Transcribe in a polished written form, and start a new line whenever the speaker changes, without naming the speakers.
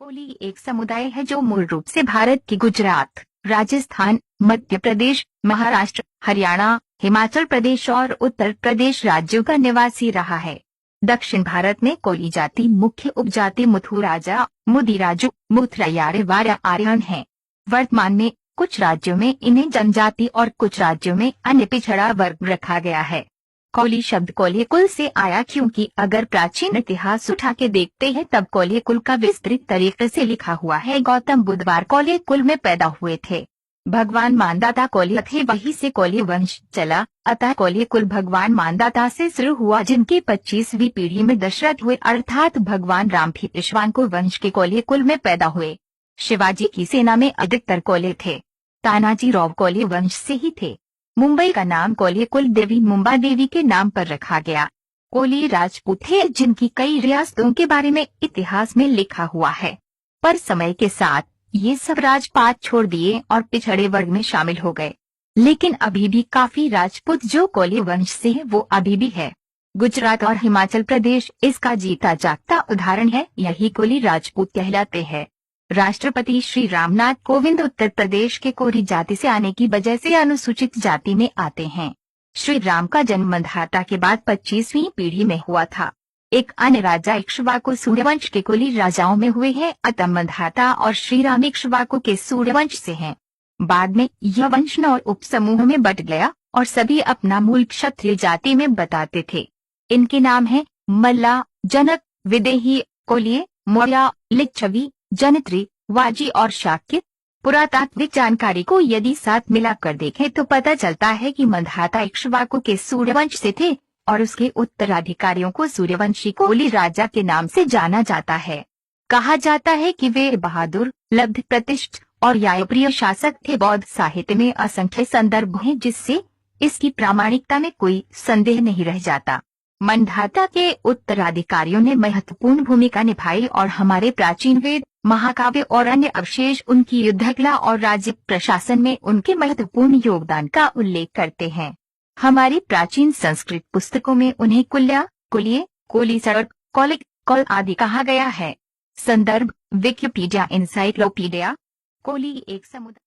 कोली एक समुदाय है जो मूल रूप से भारत के गुजरात, राजस्थान, मध्य प्रदेश, महाराष्ट्र, हरियाणा, हिमाचल प्रदेश और उत्तर प्रदेश राज्यों का निवासी रहा है। दक्षिण भारत में कोली जाति मुख्य उपजाति मुथुराजा, मुदिराजू, मुथरायारेवाड़ा आर्यन है। वर्तमान में कुछ राज्यों में इन्हें जनजाति और कुछ राज्यों में अन्य पिछड़ा वर्ग रखा गया है। कोली शब्द कोल्य कुल से आया क्योंकि अगर प्राचीन इतिहास उठा के देखते हैं तब कोल्य कुल का विस्तृत तरीके से लिखा हुआ है। गौतम बुद्धवार कोल्य कुल में पैदा हुए थे। भगवान मानदाता कोल्य थे, वहीं से कोल्य वंश चला, अतः कोल्य कुल भगवान मानदाता से शुरू हुआ, जिनकी 25वीं पीढ़ी में दशरथ हुए अर्थात भगवान राम भी इक्ष्वाकु वंश के कोल्य कुल में पैदा हुए। शिवाजी की सेना में अधिकतर कोल्य थे। तानाजी राव कोल्य वंश से ही थे। मुंबई का नाम कोल्य कुल देवी मुंबा देवी के नाम पर रखा गया। कोली राजपूत थे जिनकी कई रियासतों के बारे में इतिहास में लिखा हुआ है, पर समय के साथ ये सब राजपाट छोड़ दिए और पिछड़े वर्ग में शामिल हो गए। लेकिन अभी भी काफी राजपूत जो कोल्य वंश से है वो अभी भी है। गुजरात और हिमाचल प्रदेश इसका जीता जागता उदाहरण है। यही कोली राजपूत कहलाते हैं। राष्ट्रपति श्री रामनाथ कोविंद उत्तर प्रदेश के कोरी जाति से आने की वजह से अनुसूचित जाति में आते हैं। श्री राम का जन्म मंधाता के बाद 25वीं पीढ़ी में हुआ था। एक अन्य राजा इक्ष्वाकु सूर्यवंश के कोली राजाओं में हुए हैं, अतः मंधाता और श्री राम इक्ष्वाकु के सूर्यवंश से हैं। बाद में यह वंश 9 उपसमूह में बट गया और सभी अपना मूल क्षत्रिय जाति में बताते थे। इनके नाम हैं मल्ला, जनक, विदेही, कोल्य, मौर्य, लिच्छवी, जनित्री, वाजी और शाक्य। पुरातात्विक जानकारी को यदि साथ मिलाकर देखें तो पता चलता है कि मंधाता इक्ष्वाकु के सूर्यवंश से थे और उसके उत्तराधिकारियों को सूर्यवंशी कोली राजा के नाम से जाना जाता है। कहा जाता है कि वे बहादुर, लब्ध प्रतिष्ठ और न्यायप्रिय शासक थे। बौद्ध साहित्य में असंख्य संदर्भ हैं जिससे इसकी प्रामाणिकता में कोई संदेह नहीं रह जाता। मंधाता के उत्तराधिकारियों ने महत्वपूर्ण भूमिका निभाई और हमारे प्राचीन वेद, महाकाव्य और अन्य अवशेष उनकी युद्धकला और राज्य प्रशासन में उनके महत्वपूर्ण योगदान का उल्लेख करते हैं। हमारी प्राचीन संस्कृत पुस्तकों में उन्हें कुल्या, कुल्ये, कोलीसर, कौलिक, कौल आदि कहा गया है। संदर्भ विकिपीडिया, एनसाइक्लोपीडिया। कोली एक समुदाय।